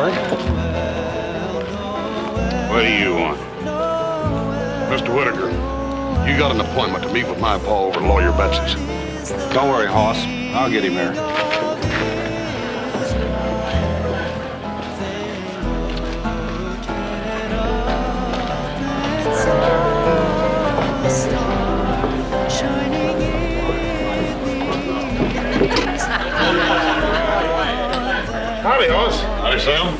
right? What do you want? Mr. Whitaker, you got an appointment to meet with my pa over Lawyer Betsy's. Don't worry, Hoss. I'll get him there. Howdy, Hoss. Howdy, Sam.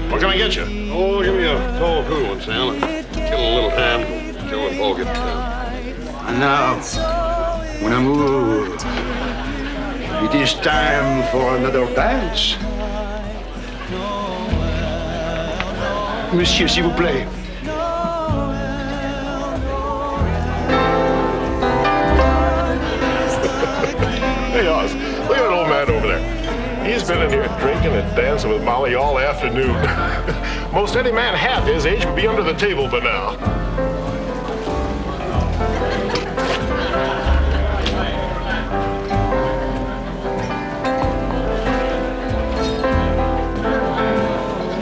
What can I get you? Oh, give me a tall, cool one, Sam. Kill a little time till we all get to town. And now, mon amour, it is time for another dance. Monsieur, s'il vous plaît. Hey, Hoss, look at that old man over there. He's been in here drinking and dancing with Molly all afternoon. Most any man half his age would be under the table by now.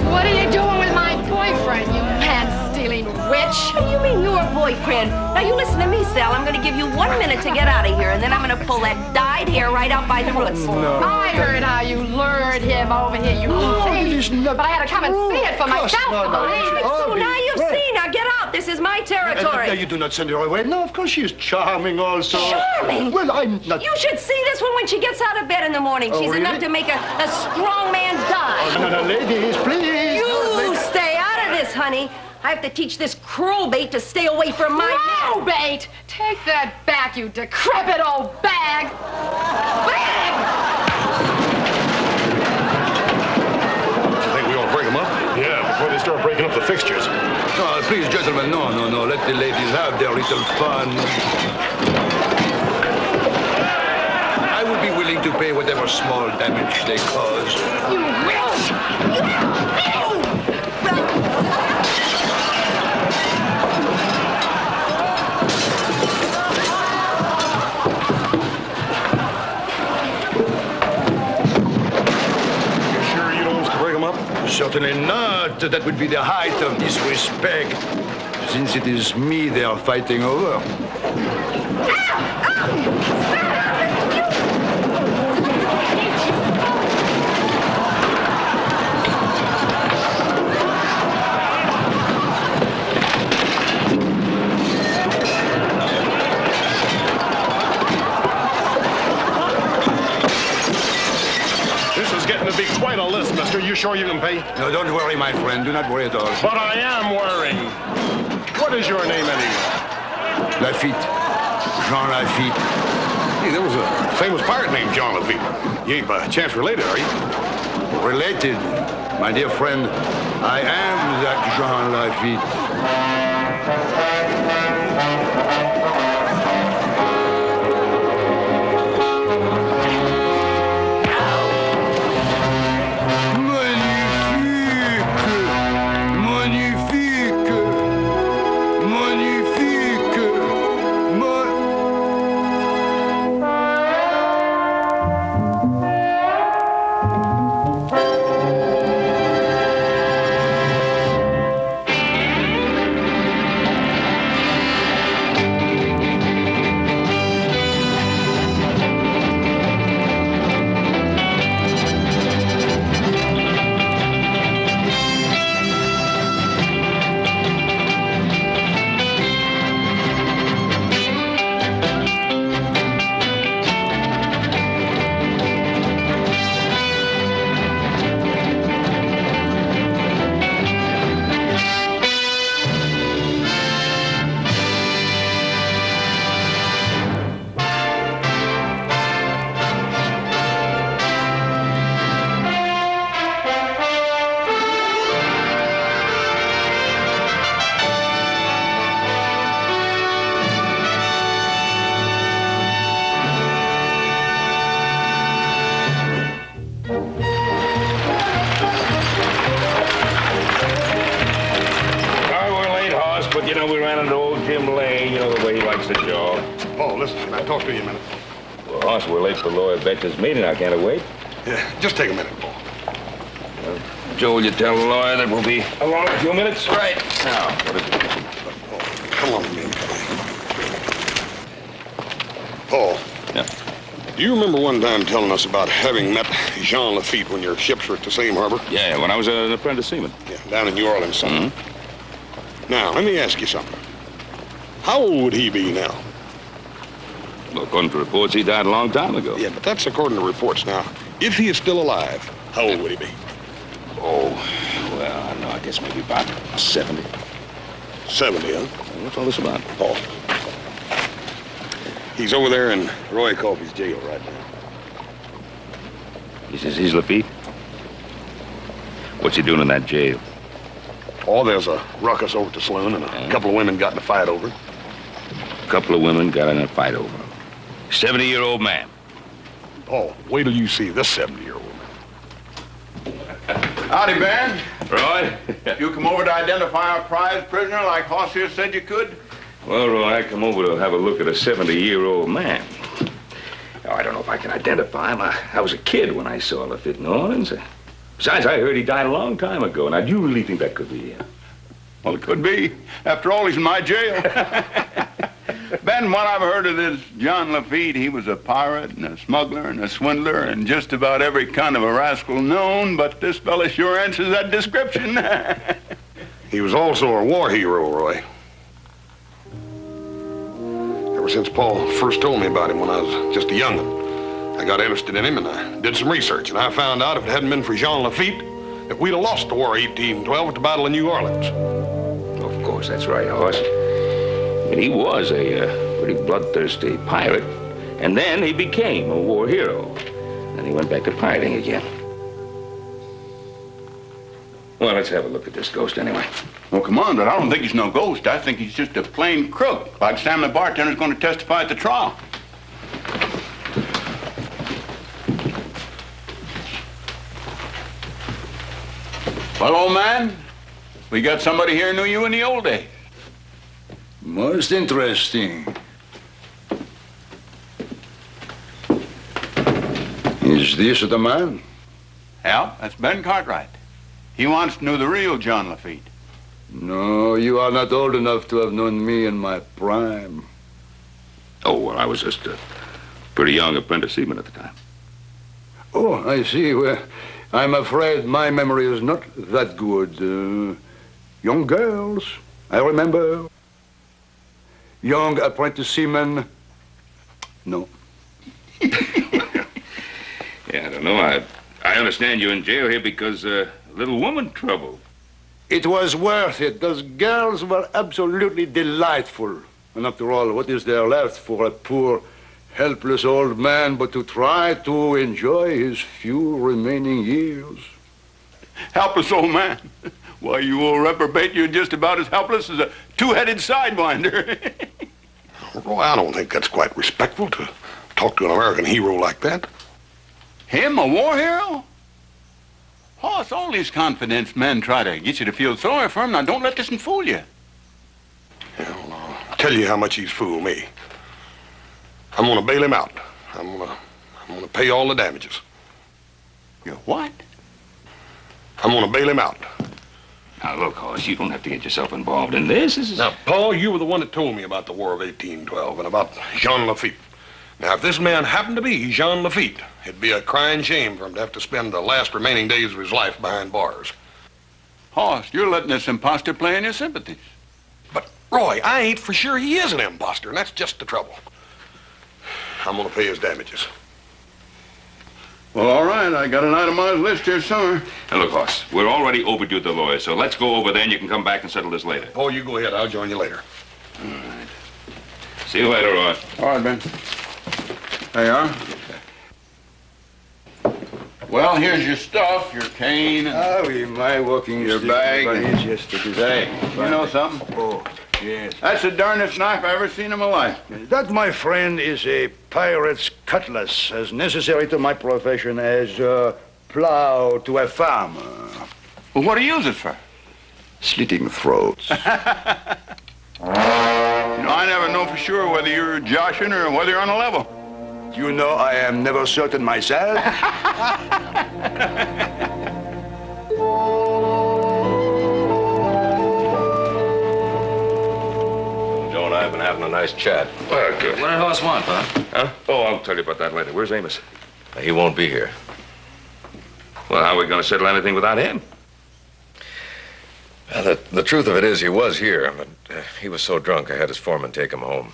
What are you doing with my boyfriend, you pants-stealing witch? What do you mean, your boyfriend? Now, you listen to me, Sal. I'm going to give you 1 minute to get out of here, and then I'm going to pull that dyed hair right out by the roots. No. I heard how you lured him over here, you thief. But I had to come and see it for myself to believe it. So now you've seen. Now get out. This is my territory. You do not send her away. No, of course she is charming also. Charming? Well, I'm not... You should see this one when she gets out of bed in the morning. She's really? enough to make a strong man die. No, ladies, please. You stay out of this, honey. I have to teach this crowbait to stay away from my... Crowbait? Take that back, you decrepit old bag. Bag! You think we ought to break them up? Yeah, before they start breaking up the fixtures. No, please, gentlemen, no. Let the ladies have their little fun. I will be willing to pay whatever small damage they cause. You witch! Certainly not. That would be the height of disrespect, since it is me they are fighting over. Quite a list, mister. You sure you can pay? No, don't worry, my friend. Do not worry at all. But I am worrying. What is your name, anyway? Lafitte. Jean Lafitte. Hey, there was a famous pirate named John Lafitte. You ain't by chance related, are you? Related? My dear friend, I am that Jean Lafitte. Talk to you a minute. Well, Hoss, we're late for Lawyer Betch's meeting. I can't wait. Yeah, just take a minute, Paul. Joe, will you tell the lawyer that we'll be along in a few minutes? Right. Now, what is it? Come on, man. Paul. Yeah. Do you remember one time telling us about having met Jean Lafitte when your ships were at the same harbor? Yeah, when I was an apprentice seaman. Yeah, down in New Orleans somewhere. Mm-hmm. Now, let me ask you something. How old would he be now? Well, according to reports, he died a long time ago. Yeah, but that's according to reports. Now, if he is still alive, how old would he be? Oh, well, I don't know. I guess maybe about 70. 70, huh? What's all this about? Paul. He's over there in Roy Colby's jail right now. He says he's Lafitte? What's he doing in that jail? Oh, there's a ruckus over at the saloon, and a couple of women got in a fight over it. A couple of women got in a fight over him. 70-year-old man. Paul, wait till you see this 70-year-old woman. Howdy, Ben. Roy? You come over to identify our prize prisoner like Hoss here said you could? Well, Roy, I come over to have a look at a 70-year-old man. Oh, I don't know if I can identify him. I was a kid when I saw Lafitte in New Orleans. Besides, I heard he died a long time ago. Now, do you really think that could be him? Well, it could be. After all, he's in my jail. Ben, what I've heard of this John Lafitte, he was a pirate and a smuggler and a swindler and just about every kind of a rascal known, but this fella sure answers that description. He was also a war hero, Roy. Ever since Paul first told me about him when I was just a young'un, I got interested in him and I did some research, and I found out if it hadn't been for Jean Lafitte, that we'd have lost the War of 1812 at the Battle of New Orleans. Of course, that's right, Hoss. But he was a pretty bloodthirsty pirate, and then he became a war hero. Then he went back to pirating again. Well, let's have a look at this ghost anyway. Well, come on, but I don't think he's no ghost. I think he's just a plain crook, like Sam the bartender's going to testify at the trial. Well, old man, we got somebody here who knew you in the old days. Most interesting. Is this the man? Yeah, that's Ben Cartwright. He wants to know the real John Lafitte. No, you are not old enough to have known me in my prime. Oh, well, I was just a pretty young apprentice seaman at the time. Oh, I see. Well, I'm afraid my memory is not that good. Young girls, I remember. Young apprentice seamen, no. Yeah, I don't know. I understand you're in jail here because little woman trouble. It was worth it. Those girls were absolutely delightful. And after all, what is there left for a poor, helpless old man but to try to enjoy his few remaining years? Helpless old man. Why, you old reprobate, you're just about as helpless as a two-headed sidewinder. Roy, I don't think that's quite respectful to talk to an American hero like that. Him, a war hero? Hoss, all these confidence men try to get you to feel sorry for him. Now, don't let this one fool you. Yeah, well, I'll tell you how much he's fooled me. I'm gonna bail him out. I'm gonna pay all the damages. You what? I'm gonna bail him out. Now, look, Hoss, you don't have to get yourself involved in this. This is... Now, Paul, you were the one that told me about the War of 1812 and about Jean Lafitte. Now, if this man happened to be Jean Lafitte, it'd be a crying shame for him to have to spend the last remaining days of his life behind bars. Hoss, you're letting this imposter play in your sympathies. But, Roy, I ain't for sure he is an imposter, and that's just the trouble. I'm gonna pay his damages. Well, all right, I got an itemized list here somewhere. Now, look, Hoss, we're already overdue the lawyer, so let's go over there and you can come back and settle this later. Paul, you go ahead. I'll join you later. All right. See you later, Roy. All right, Ben. There you are. Well, here's your stuff, your cane, and Ah, oui, my walking your stick, bag. valise, yes, it is. Hey, you know something? Oh, yes. That's the darnest knife I ever seen in my life. That, my friend, is a pirate's cutlass, as necessary to my profession as a plow to a farmer. Well, what do you use it for? Slitting throats. You know, I never know for sure whether you're joshing or whether you're on a level. You know I am never certain myself. Joe and I have been having a nice chat. Well, good. What did Hoss want, Bob? Huh? Oh, I'll tell you about that later. Where's Amos? He won't be here. Well, how are we going to settle anything without him? Well, the truth of it is he was here, but he was so drunk I had his foreman take him home.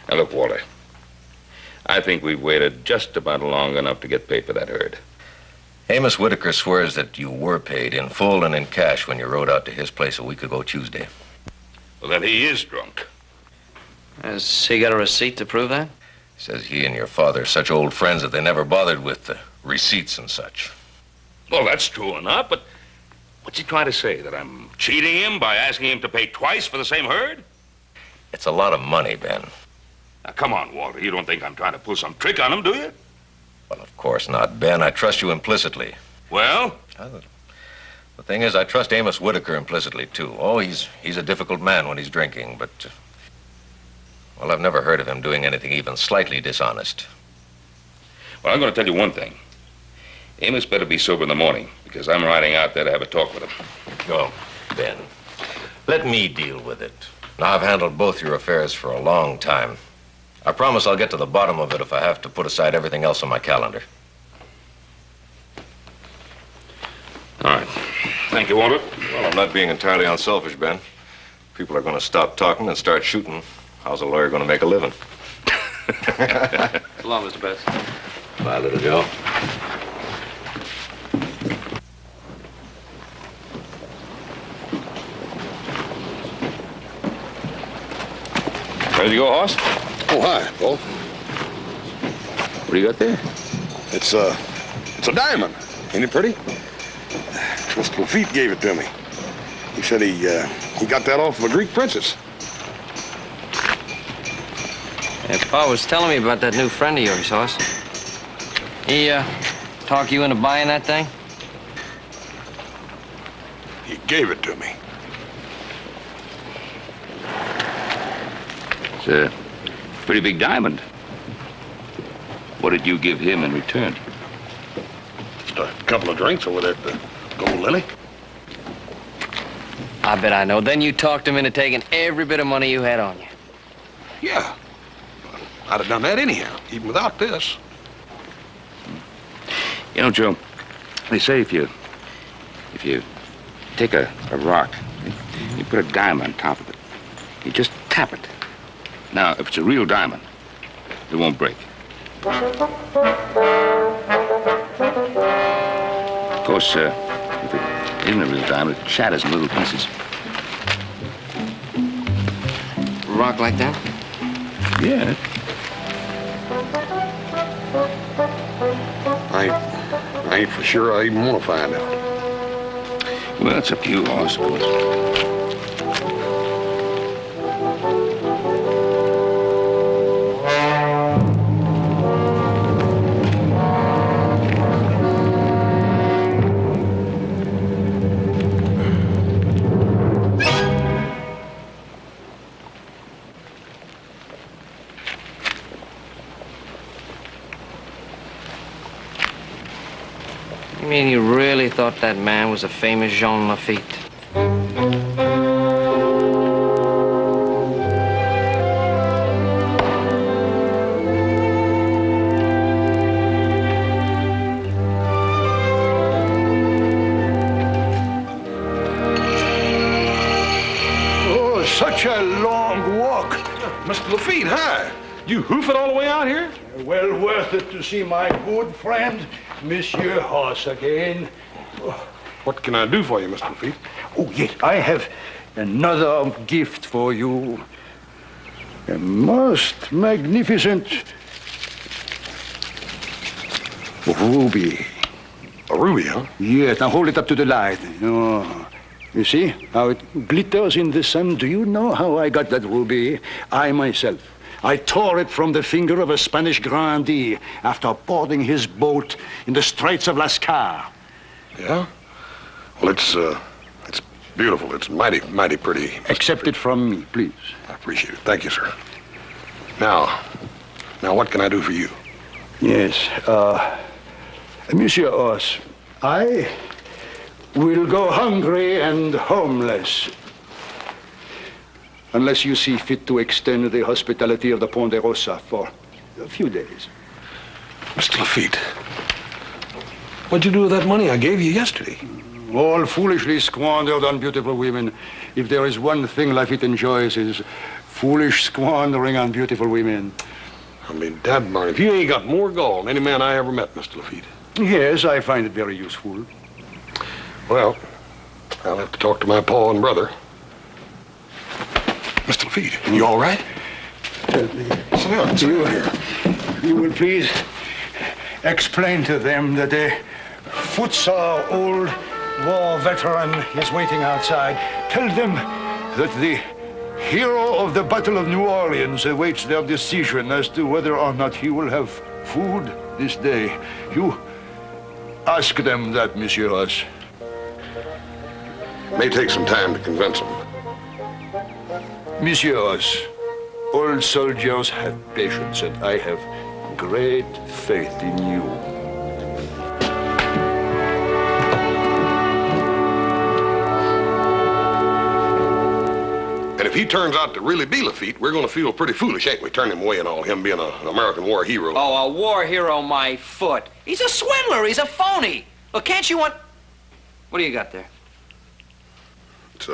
Now, look, Walter. I think we've waited just about long enough to get paid for that herd. Amos Whitaker swears that you were paid in full and in cash when you rode out to his place a week ago Tuesday. Well, then he is drunk. Has he got a receipt to prove that? Says he and your father are such old friends that they never bothered with the receipts and such. Well, that's true enough, but what's he trying to say? That I'm cheating him by asking him to pay twice for the same herd? It's a lot of money, Ben. Now, come on, Walter. You don't think I'm trying to pull some trick on him, do you? Well, of course not, Ben. I trust you implicitly. Well? The thing is, I trust Amos Whitaker implicitly, too. Oh, he's a difficult man when he's drinking, but... well, I've never heard of him doing anything even slightly dishonest. Well, I'm going to tell you one thing. Amos better be sober in the morning, because I'm riding out there to have a talk with him. Go, Ben. Let me deal with it. Now, I've handled both your affairs for a long time. I promise I'll get to the bottom of it if I have to put aside everything else on my calendar. All right. Thank you, Walter. Well, I'm not being entirely unselfish, Ben. People are going to stop talking and start shooting. How's a lawyer going to make a living? So long, Mr. Betts. Bye, little Joe. Ready to go, Hoss? Oh, hi, Paul. What do you got there? It's a diamond. Ain't it pretty? Mr. Lafitte gave it to me. He said he got that off of a Greek princess. Yeah, Pa was telling me about that new friend of yours, Hoss. He, talk you into buying that thing? He gave it to me. It's a pretty big diamond. What did you give him in return? Just a couple of drinks over there at the Gold Lily. I bet I know. Then you talked him into taking every bit of money you had on you. Yeah. I'd have done that anyhow, even without this. You know, Joe, they say if you take a rock, you put a diamond on top of it, you just tap it. Now, if it's a real diamond, it won't break. Of course, if it isn't a real diamond, it shatters in little pieces. Rock like that? Yeah. I ain't for sure I even want to find out. Well, it's up to you, I suppose. You mean you really thought that man was a famous Jean Lafitte? Oh, such a long walk. Mr. Lafitte, hi. You hoof it all the way out here? Well worth it to see my good friend, Monsieur Hoss again. What can I do for you, Mr. Lafitte? Oh, yes, I have another gift for you. A most magnificent ruby. A ruby, huh? Yes, now hold it up to the light. Oh. You see how it glitters in the sun? Do you know how I got that ruby? I myself. I tore it from the finger of a Spanish grandee after boarding his boat in the Straits of Lascar. Yeah? Well, it's beautiful. It's mighty pretty. Accept it from me, please. I appreciate it. Thank you, sir. Now, what can I do for you? Yes, Monsieur Hoss, I will go hungry and homeless. Unless you see fit to extend the hospitality of the Ponderosa for a few days. Mr. Lafitte, what'd you do with that money I gave you yesterday? All foolishly squandered on beautiful women. If there is one thing Lafitte enjoys, is foolish squandering on beautiful women. I mean, Dad, Barney, if you ain't got more gall than any man I ever met, Mr. Lafitte. Yes, I find it very useful. Well, I'll have to talk to my pa and brother. Mr. Lafitte, you all right? You will please explain to them that a footsore old war veteran is waiting outside. Tell them that the hero of the Battle of New Orleans awaits their decision as to whether or not he will have food this day. You ask them that, Monsieur Ross. May take some time to convince them. Monsieur Ross, old soldiers have patience, and I have great faith in you. And if he turns out to really be Lafitte, we're going to feel pretty foolish, ain't we, turning him away and all, him being an American war hero. Oh, a war hero, my foot. He's a swindler. He's a phony. Well, can't you want... What do you got there? It's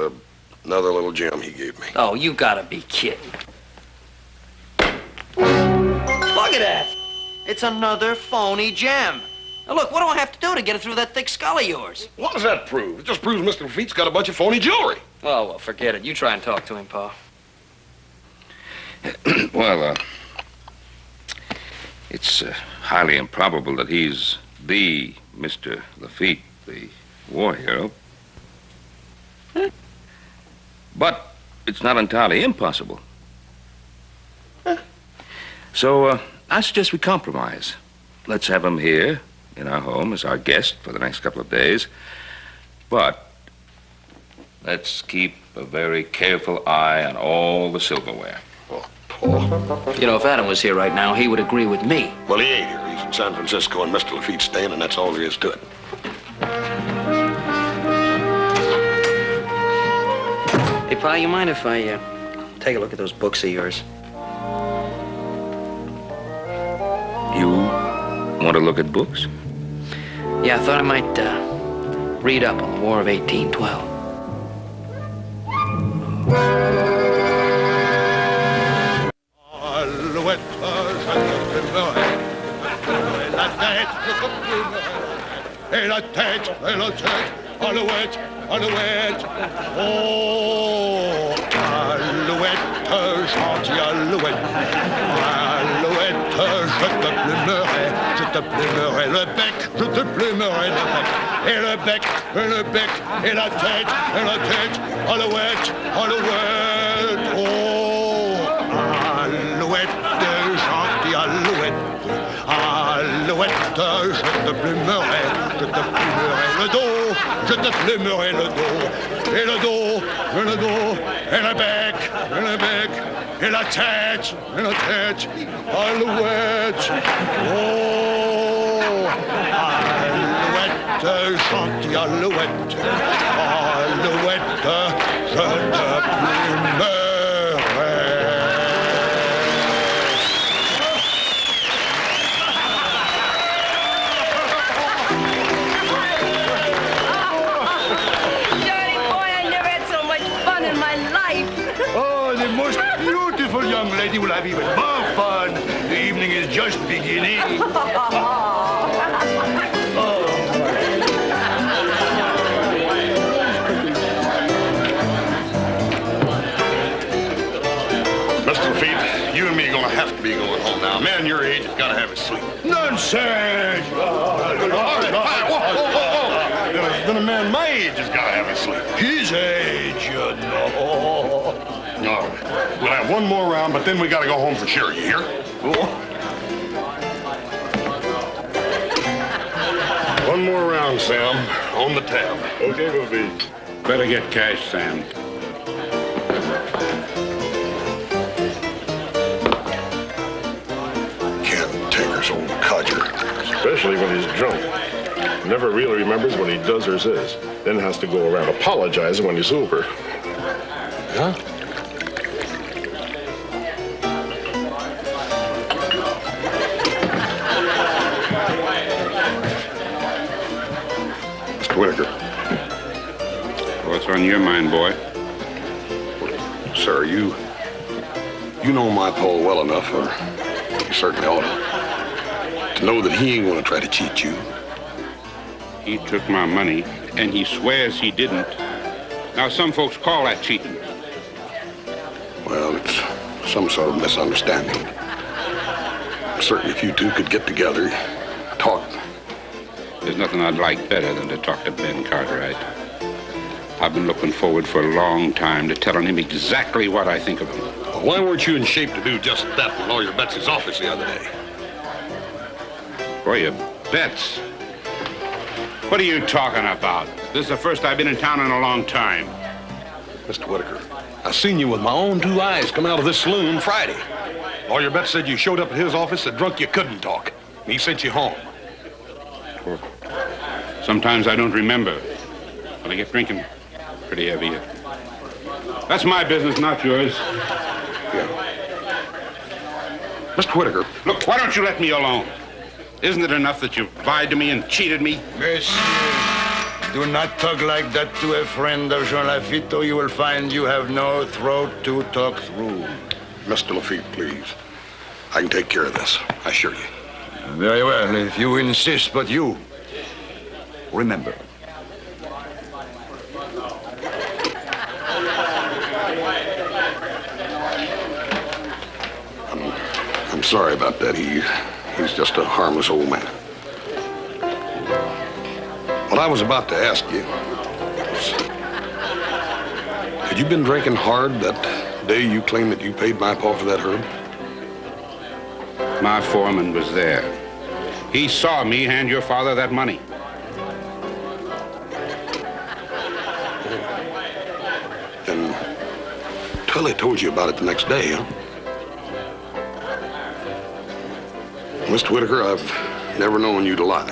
another little gem he gave me. Oh, you gotta be kidding. Look at that. It's another phony gem. Now, look, what do I have to do to get it through that thick skull of yours? What does that prove? It just proves Mr. Lafitte's got a bunch of phony jewelry. Oh, well, forget it. You try and talk to him, Pa. Well, it's highly improbable that he's the Mr. Lafitte, the war hero. But it's not entirely impossible. So I suggest we compromise. Let's have him here in our home as our guest for the next couple of days. But let's keep a very careful eye on all the silverware. Oh, Paul. You know, if Adam was here right now, he would agree with me. Well, he ain't here. He's in San Francisco, and Mr. Lafitte's staying, and that's all there is to it. Hey, Pa, you mind if I take a look at those books of yours? You want to look at books? Yeah, I thought I might read up on the War of 1812. Et la tête, alouette, alouette. Oh, alouette, gentille alouette. Alouette, je te plumerai le bec, je te plumerai le bec. Et le bec, et la tête, alouette, alouette. Oh, alouette, gentille alouette. Alouette, je te plumerai le dos, je te plumerai le dos, et le dos, et le bec, et la tête, alouette, oh, alouette, gentille alouette, je te plumerai. Young lady will have even more fun. The evening is just beginning. Mr. Lafitte, you and me are going to have to be going home now. A man your age has got to have his sleep. Nonsense! All right, fine. Whoa. Then a man my age has got to have his sleep. His age, you know. All right. We'll have one more round, but then we got to go home for sure. You hear? One more round, Sam. On the tab. Okay, Bobby. Better get cash, Sam. Can't take her, old codger. Especially when he's drunk. Never really remembers what he does or says. Then has to go around apologizing when he's sober. Huh? Mr. Whitaker. What's on your mind, boy? Sir, you know my Paul well enough, or you certainly ought to know that he ain't going to try to cheat you. He took my money, and he swears he didn't. Now, some folks call that cheating. Well, it's some sort of misunderstanding. Certainly, if you two could get together, talk. There's nothing I'd like better than to talk to Ben Cartwright. I've been looking forward for a long time to telling him exactly what I think of him. Well, why weren't you in shape to do just that in Lawyer Betts' office the other day? Lawyer Betts? What are you talking about? This is the first I've been in town in a long time. Mr. Whitaker, I seen you with my own two eyes come out of this saloon Friday. Lawyer Betts said you showed up at his office so drunk you couldn't talk. And he sent you home. Well, sometimes I don't remember. When I get drinking pretty heavy. That's my business, not yours. Yeah. Mr. Whitaker. Look, why don't you let me alone? Isn't it enough that you've lied to me and cheated me? Monsieur, do not talk like that to a friend of Jean Lafitte, or you will find you have no throat to talk through. Mr. Lafitte, please. I can take care of this, I assure you. Very well, if you insist, but you remember. I'm sorry about that. He's just a harmless old man. What I was about to ask you was, had you been drinking hard that day you claimed that you paid my pa for that herb? My foreman was there. He saw me hand your father that money. Then Tully told you about it the next day, huh? Mr. Whitaker, I've never known you to lie.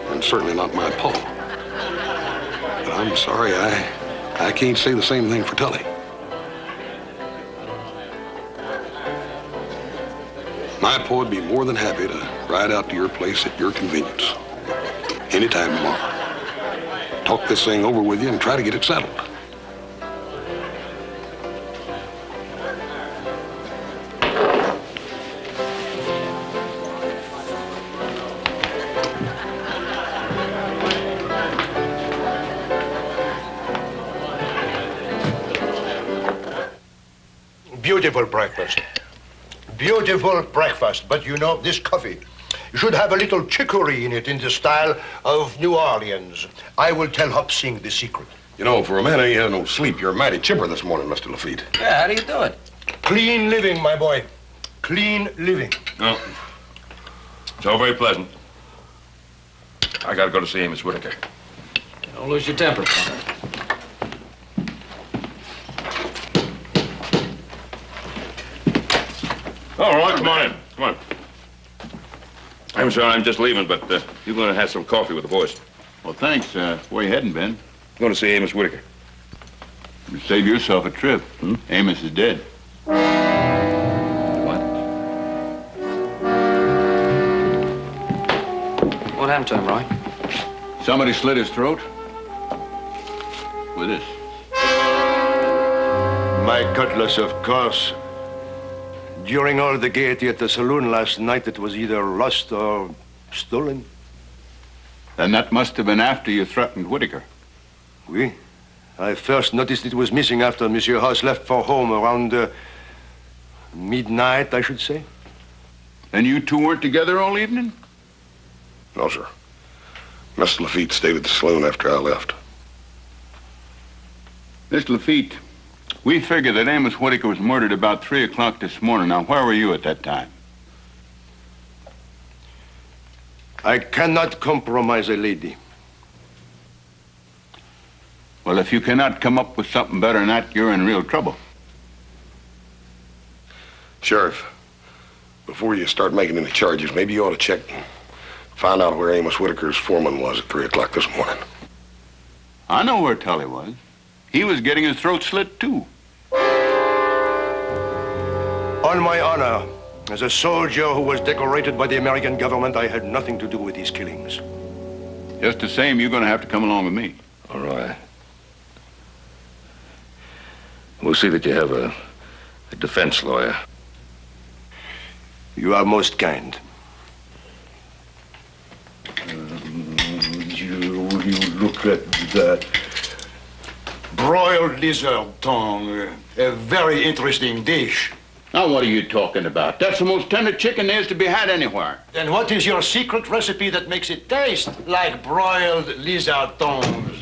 And certainly not my pa. But I'm sorry, I can't say the same thing for Tully. My pa would be more than happy to ride out to your place at your convenience. Anytime tomorrow. Talk this thing over with you and try to get it settled. Beautiful breakfast. Beautiful breakfast. But you know, this coffee should have a little chicory in it in the style of New Orleans. I will tell Hop Sing the secret. You know, for a man who ain't had no sleep, you're mighty chipper this morning, Mr. Lafitte. Yeah, how do you do it? Clean living, my boy. Clean living. No. It's all very pleasant. I gotta go to see Miss Whitaker. Don't lose your temper, Father. All right, come on in. Come on. I'm sorry, I'm just leaving, but you're going to have some coffee with the boys. Well, thanks. Where you heading, Ben? I'm going to see Amos Whitaker. You save yourself a trip. Amos is dead. What? What happened to him, Roy? Somebody slit his throat with this. My cutlass, of course. During all the gaiety at the saloon last night, it was either lost or stolen. Then that must have been after you threatened Whitaker. Oui. I first noticed it was missing after Monsieur House left for home around midnight, I should say. And you two weren't together all evening? No, sir. Mr. Lafitte stayed at the saloon after I left. Mr. Lafitte, we figure that Amos Whitaker was murdered about 3 o'clock this morning. Now, where were you at that time? I cannot compromise a lady. Well, if you cannot come up with something better than that, you're in real trouble. Sheriff, before you start making any charges, maybe you ought to check Found out where Amos Whitaker's foreman was at 3 o'clock this morning. I know where Tully was. He was getting his throat slit, too. On my honor, as a soldier who was decorated by the American government, I had nothing to do with these killings. Just the same, you're going to have to come along with me. All right. We'll see that you have a defense lawyer. You are most kind. You look at that broiled lizard tongue. A very interesting dish. Now, what are you talking about? That's the most tender chicken there's to be had anywhere. Then what is your secret recipe that makes it taste like broiled lizard tongues?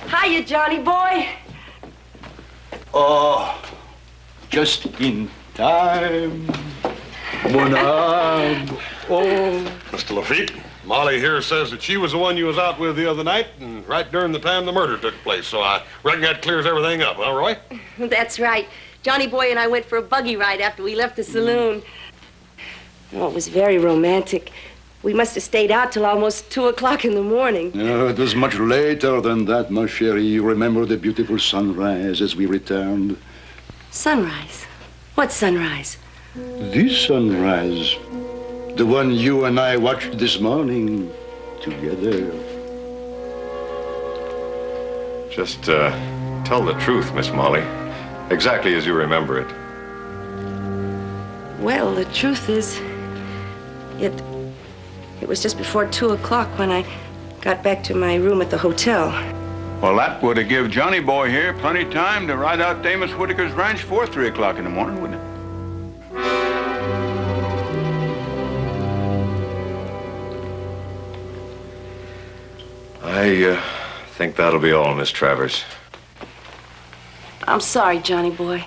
Hiya, Johnny boy. Oh, just in time. Bonanza. Oh. Mr. Lafitte, Molly here says that she was the one you was out with the other night, and right during the time the murder took place. So I reckon that clears everything up, huh, Roy? That's right. Johnny boy and I went for a buggy ride after we left the saloon. Oh, it was very romantic. We must have stayed out till almost 2 o'clock in the morning. No, it was much later than that, ma chérie. You remember the beautiful sunrise as we returned? Sunrise? What sunrise? This sunrise. The one you and I watched this morning together. Just tell the truth, Miss Molly. Exactly as you remember it. Well, the truth is, it was just before 2 o'clock when I got back to my room at the hotel. Well, that would have given Johnny boy here plenty of time to ride out to Amos Whitaker's ranch for 3 o'clock in the morning, wouldn't it? I think that'll be all, Miss Travers. I'm sorry, Johnny boy.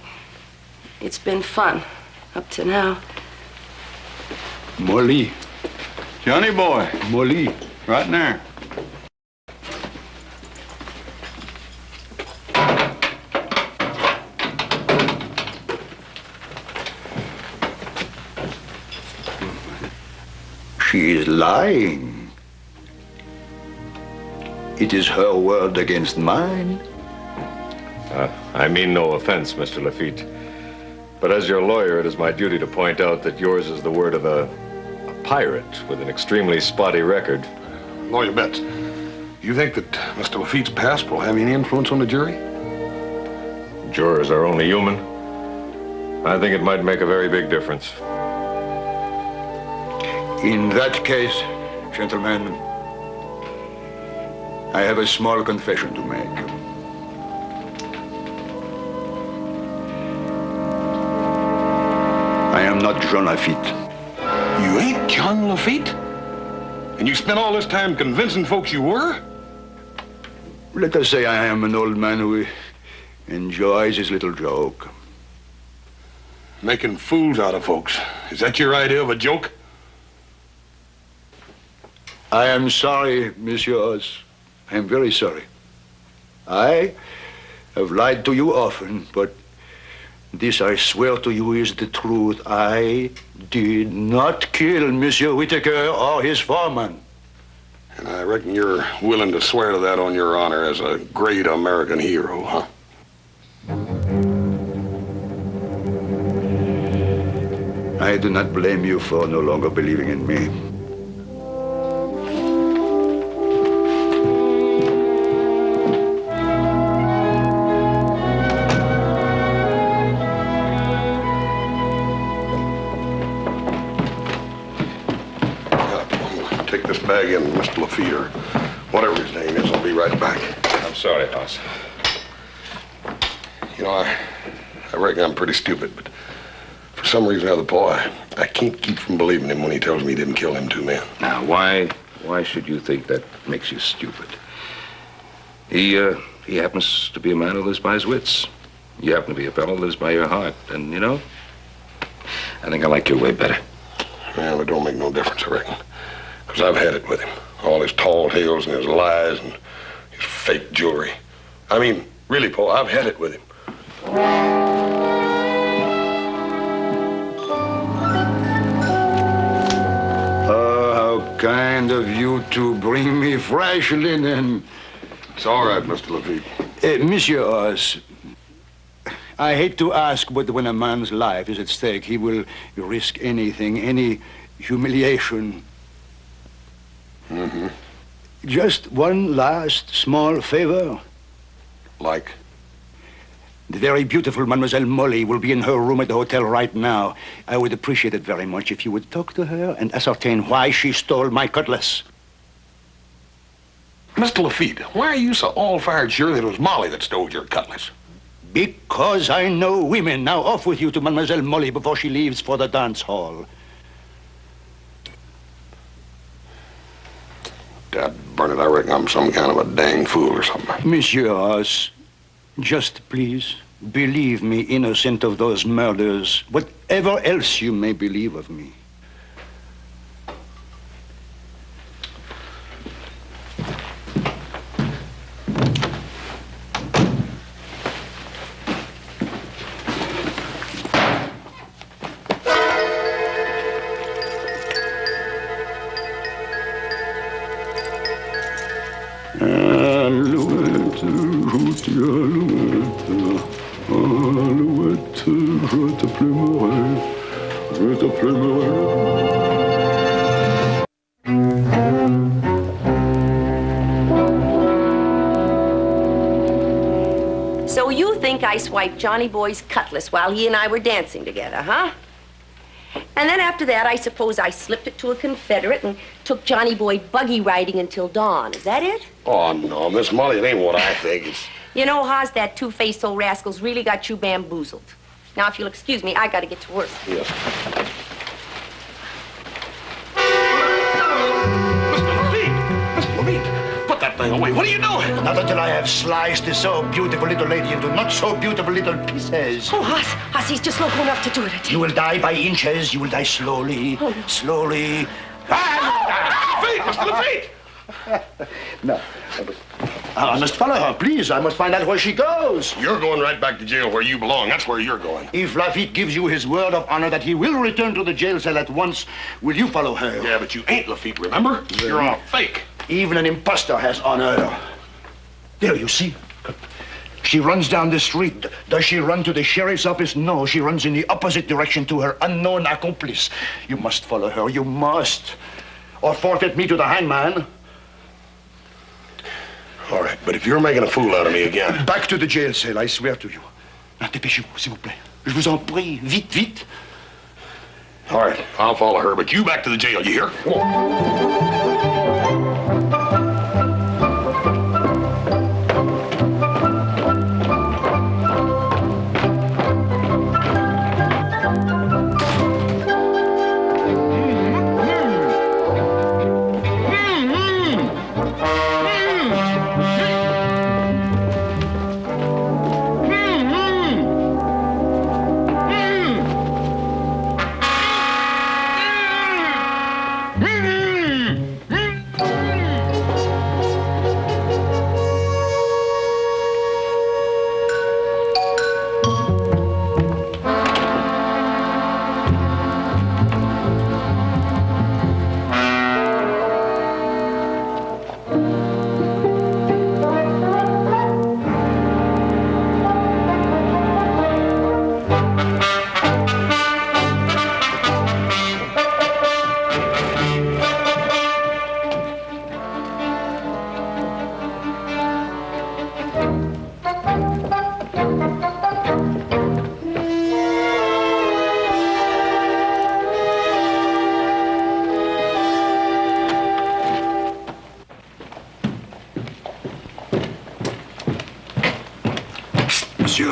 It's been fun up to now. Molly. Johnny boy. Molly. Right in there. She is lying. It is her word against mine. I mean no offense, Mr. Lafitte. But as your lawyer, it is my duty to point out that yours is the word of a pirate with an extremely spotty record. Lawyer Betts, you think that Mr. Lafitte's past will have any influence on the jury? Jurors are only human. I think it might make a very big difference. In that case, gentlemen, I have a small confession to make. I am not John Lafitte. You ain't John Lafitte? And you spent all this time convincing folks you were? Let us say I am an old man who enjoys his little joke. Making fools out of folks. Is that your idea of a joke? I am sorry, messieurs. I am very sorry. I have lied to you often, but this I swear to you is the truth. I did not kill Monsieur Whitaker or his foreman. And I reckon you're willing to swear to that on your honor as a great American hero, huh? I do not blame you for no longer believing in me. Take this bag in, Mr. Lafitte, or whatever his name is. I'll be right back. I'm sorry, Hoss. You know, I reckon I'm pretty stupid, but for some reason or other, Paul, I can't keep from believing him when he tells me he didn't kill them 2 men. Now, why should you think that makes you stupid? He happens to be a man who lives by his wits. You happen to be a fellow who lives by your heart. And, you know, I think I like your way better. Well, it don't make no difference, I reckon. Because I've had it with him. All his tall tales and his lies and his fake jewelry. I mean, really, Paul, I've had it with him. kind of you to bring me fresh linen. It's all right, Mr. Lafitte. Monsieur Oz, I hate to ask, but when a man's life is at stake, he will risk anything, any humiliation. Mm-hmm. Just one last small favor. Like? The very beautiful Mademoiselle Molly will be in her room at the hotel right now. I would appreciate it very much if you would talk to her and ascertain why she stole my cutlass. Mr. Lafitte, why are you so all-fired sure that it was Molly that stole your cutlass? Because I know women. Now off with you to Mademoiselle Molly before she leaves for the dance hall. Dad burn it, I reckon I'm some kind of a dang fool or something. Monsieur Oz, just please believe me innocent of those murders, whatever else you may believe of me. So you think I swiped Johnny Boy's cutlass while he and I were dancing together, huh? And then after that, I suppose I slipped it to a Confederate and took Johnny Boy buggy riding until dawn. Is that it? Oh, no, Miss Molly, it ain't what I think. It's... You know, Haas, that two-faced old rascal's really got you bamboozled. Now, if you'll excuse me, I gotta get to work. Yes. Mr. Lafitte, put that thing away. What are you doing? Not until I have sliced this so beautiful little lady into not so beautiful little pieces. Oh, Haas, he's just loco enough to do it, I tell You will die by inches. You will die slowly, slowly. Lafitte, Mr. Lafitte! No. I must follow her, please. I must find out where she goes. You're going right back to jail where you belong. That's where you're going. If Lafitte gives you his word of honor that he will return to the jail cell at once, will you follow her? Yeah, but you ain't Lafitte, remember? You're a fake. Even an impostor has honor. There, you see? She runs down the street. Does she run to the sheriff's office? No, she runs in the opposite direction to her unknown accomplice. You must follow her. You must. Or forfeit me to the hangman. All right, but if you're making a fool out of me again... Back to the jail cell, I swear to you. Now, dépêchez-vous, s'il vous plaît. Je vous en prie. Vite, vite. All right, I'll follow her, but you back to the jail, you hear? Come on.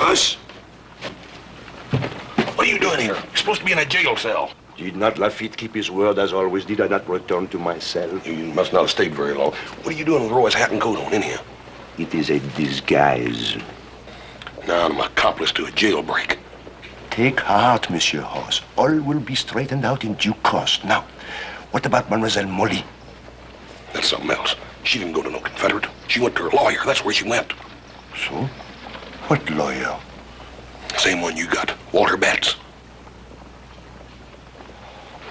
Us? What are you doing here? You're supposed to be in a jail cell. Did not Lafitte keep his word as always? Did I not return to my cell? You must not have stayed very long. What are you doing with Roy's hat and coat on in here? It is a disguise. Now I'm accomplice to a jailbreak. Take heart, Monsieur Hoss. All will be straightened out in due course. Now, what about Mademoiselle Molly? That's something else. She didn't go to no Confederate. She went to her lawyer. That's where she went. So? What lawyer? Same one you got. Walter Betts.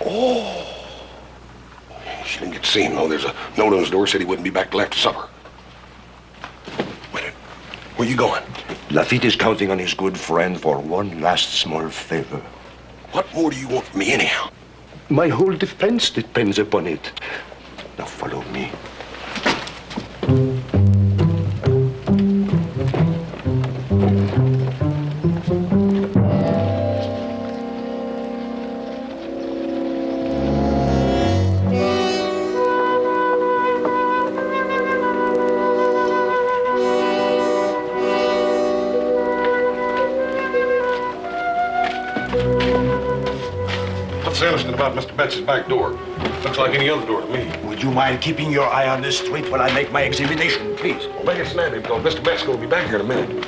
Oh. She didn't get to see him, though. There's a note on his door said he wouldn't be back till after supper. Wait a minute. Where you going? Lafitte is counting on his good friend for one last small favor. What more do you want from me, anyhow? My whole defense depends upon it. Now follow me. What's interesting about Mr. Betts' back door? Looks like any other door to me. Would you mind keeping your eye on the street while I make my examination, please? Well, make it snappy, because Mr. Betts will be back here in a minute.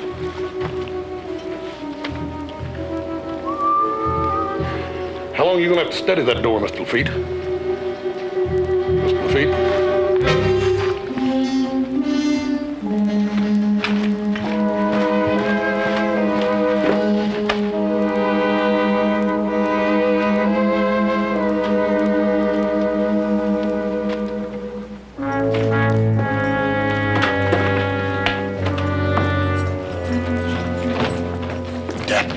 How long are you going to have to study that door, Mr. Lafitte? Mr. Lafitte?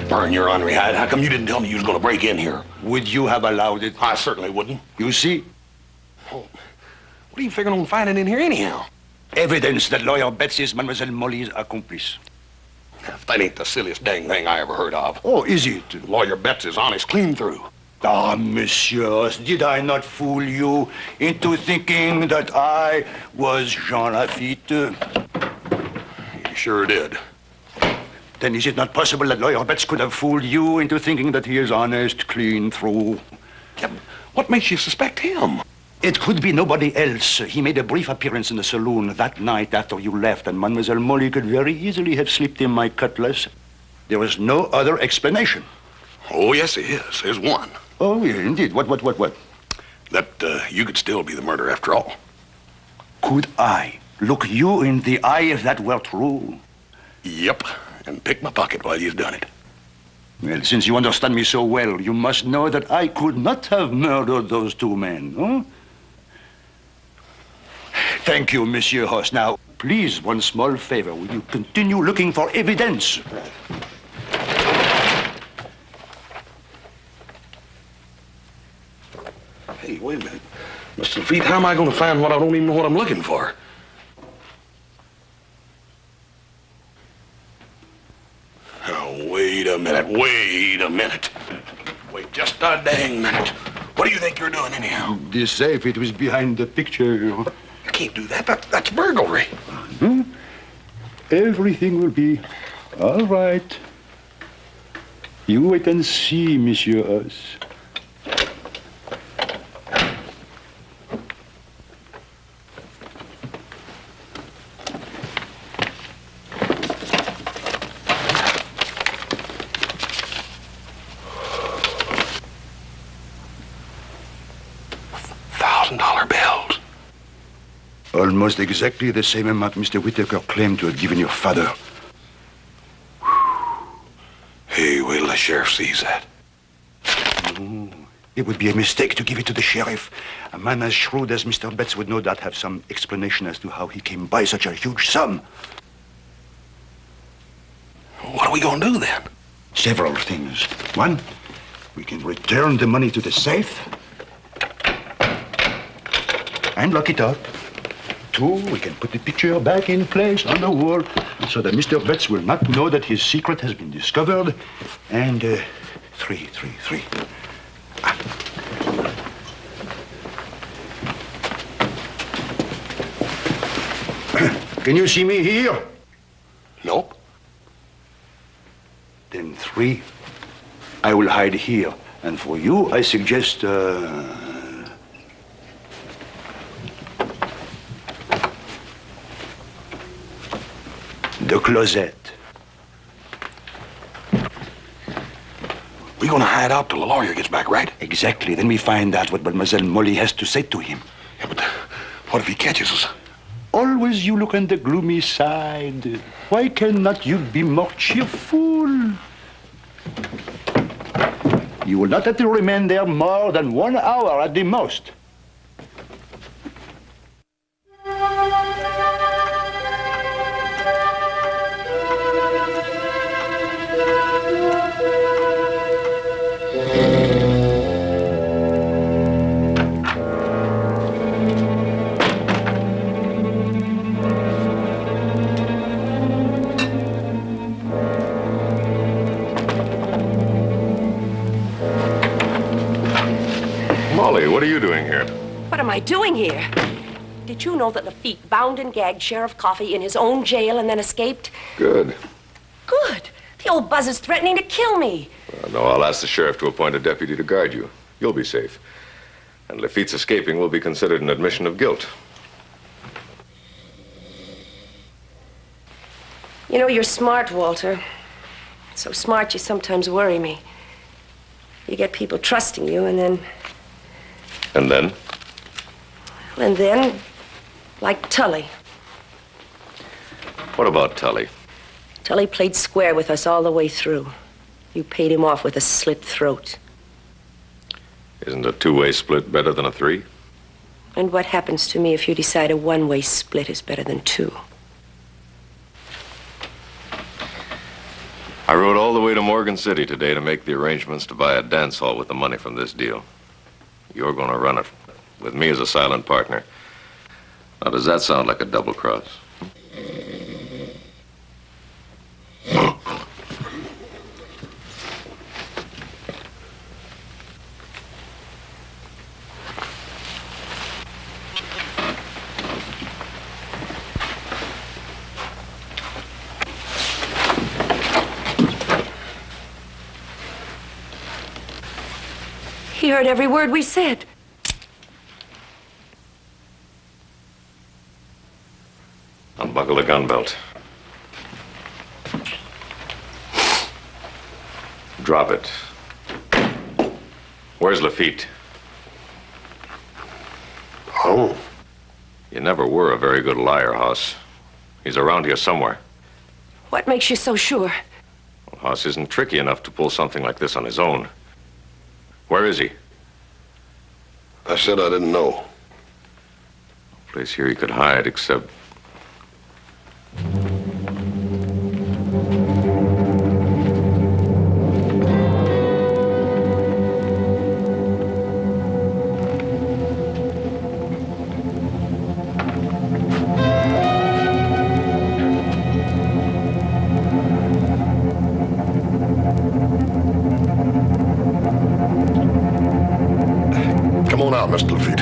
Burn your ornery hide. How come you didn't tell me you was going to break in here? Would you have allowed it? I certainly wouldn't. You see? Oh, what are you figuring on finding in here anyhow? Evidence that Lawyer Betts is Mademoiselle Molly's accomplice. If that ain't the silliest dang thing I ever heard of. Oh, is it? Lawyer Betts is honest clean through. Ah, monsieur, did I not fool you into thinking that I was Jean Lafitte? You sure did. Then is it not possible that Lawyer Betts could have fooled you into thinking that he is honest, clean through? Yeah, what makes you suspect him? It could be nobody else. He made a brief appearance in the saloon that night after you left, and Mademoiselle Molly could very easily have slipped him my cutlass. There was no other explanation. Oh, yes, there is. There's one. Oh, yeah, indeed. What? That you could still be the murderer after all. Could I look you in the eye if that were true? Yep, and pick my pocket while you've done it. Well, since you understand me so well, you must know that I could not have murdered those two men, huh? Thank you, Monsieur Hoss. Now, please, one small favor. Will you continue looking for evidence? Hey, wait a minute. Mr. Lafitte, how am I going to find what I don't even know what I'm looking for? Oh, wait a minute. Wait just a dang minute. What do you think you're doing anyhow? The safe, it was behind the picture. You can't do that. That's burglary. Everything will be all right. You wait and see, Monsieur Hoss. $1,000 bills. Almost exactly the same amount Mr. Whittaker claimed to have given your father. Hey, wait till the sheriff sees that. No, it would be a mistake to give it to the sheriff. A man as shrewd as Mr. Betts would no doubt have some explanation as to how he came by such a huge sum. What are we going to do then? Several things. One, we can return the money to the safe and lock it up. Two, we can put the picture back in place on the wall so that Mr. Betts will not know that his secret has been discovered. And three. Can you see me here? Nope. Then three, I will hide here. And for you, I suggest, the closet. We're going to hide out till the lawyer gets back, right? Exactly. Then we find out what Mademoiselle Molly has to say to him. Yeah, but what if he catches us? Always you look on the gloomy side. Why cannot you be more cheerful? You will not have to remain there more than 1 hour at the most. Molly, what are you doing here? What am I doing here? Did you know that Lafitte bound and gagged Sheriff Coffey in his own jail and then escaped? Good. Good. The old buzz is threatening to kill me. No, I'll ask the sheriff to appoint a deputy to guard you. You'll be safe. And Lafitte's escaping will be considered an admission of guilt. You know, you're smart, Walter. So smart you sometimes worry me. You get people trusting you, and then... And then? And then, like Tully. What about Tully? Tully played square with us all the way through. You paid him off with a slit throat. Isn't a two-way split better than a three? And what happens to me if you decide a one-way split is better than two? I rode all the way to Morgan City today to make the arrangements to buy a dance hall with the money from this deal. You're going to run it, with me as a silent partner. Now, does that sound like a double cross? He heard every word we said. Unbuckle the gun belt. Drop it. Where's Lafitte? Oh. You never were a very good liar, Hoss. He's around here somewhere. What makes you so sure? Well, Hoss isn't tricky enough to pull something like this on his own. Where is he? I said I didn't know. No place here he could hide except... Come on out, Mr. Lafitte.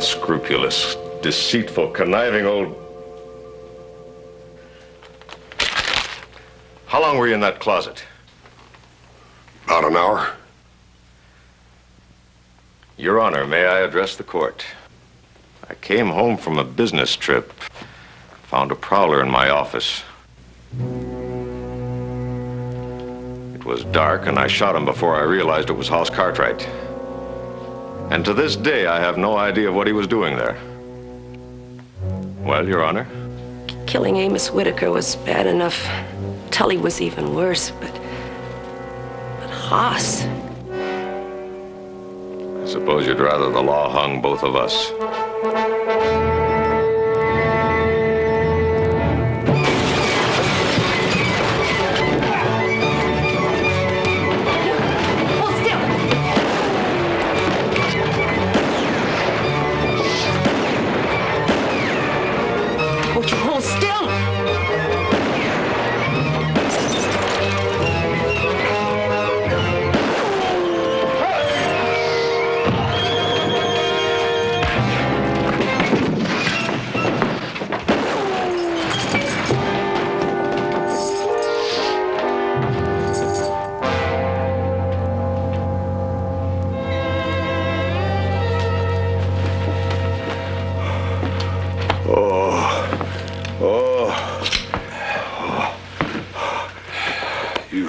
Unscrupulous, deceitful, conniving old... How long were you in that closet? About an hour. Your Honor, may I address the court? I came home from a business trip, found a prowler in my office. It was dark, and I shot him before I realized it was Hoss Cartwright. And to this day, I have no idea what he was doing there. Well, Your Honor? Killing Amos Whitaker was bad enough. Tully was even worse, but Hoss... I suppose you'd rather the law hung both of us.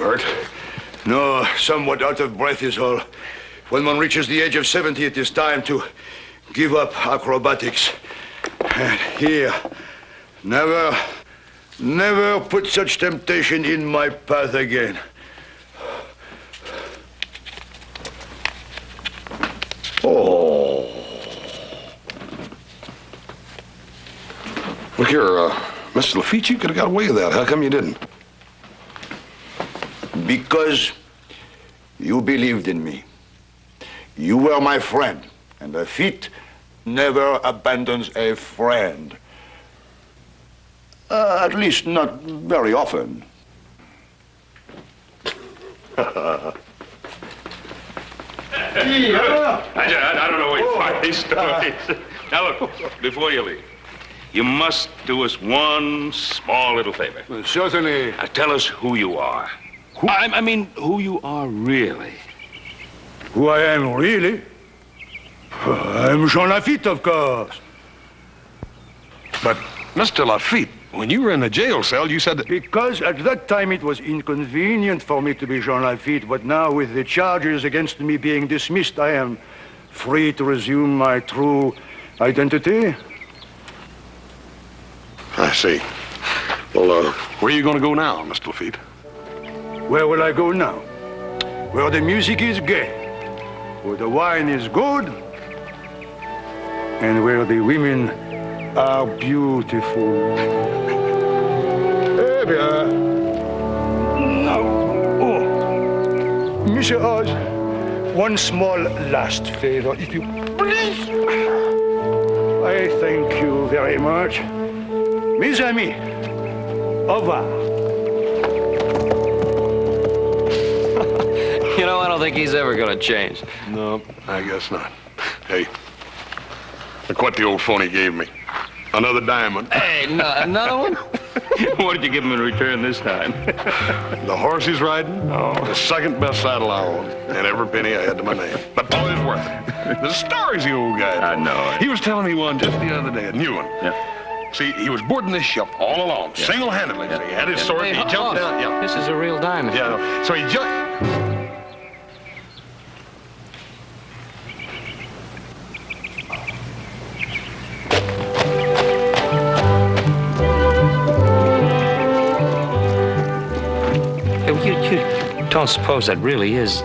hurt? No, somewhat out of breath is all. When one reaches the age of 70, it is time to give up acrobatics. And here, never put such temptation in my path again. Oh. Look here, Mr. Lafitte, you could have got away with that. How come you didn't? Because you believed in me. You were my friend, and Lafitte never abandons a friend. At least not very often. I don't know what you find these stories. Now, look, before you leave, you must do us one small little favor. Well, certainly. Tell us who you are. I mean, who you are really. Who I am really? I'm Jean Lafitte, of course. But, Mr. Lafitte, when you were in the jail cell, you said that... Because at that time it was inconvenient for me to be Jean Lafitte, but now with the charges against me being dismissed, I am free to resume my true identity. I see. Well, where are you going to go now, Mr. Lafitte? Where will I go now? Where the music is gay, where the wine is good, and where the women are beautiful. Eh bien. Oh, Monsieur Oz, one small last favor, if you please. I thank you very much. Mes amis, au revoir. You know, I don't think he's ever going to change. No, I guess not. Hey, look what the old phony gave me. Another diamond. Hey, another one? What did you give him in return this time? The horse he's riding, the second best saddle I own, and every penny I had to my name. But boy, it's worth it. The stories the old guy told. I know. He was telling me one just the other day, a new one. Yeah. See, he was boarding this ship all alone, single-handedly. So he had his sword, and he jumped down. Yeah. This is a real diamond. Yeah, so he jumped... You don't suppose that really is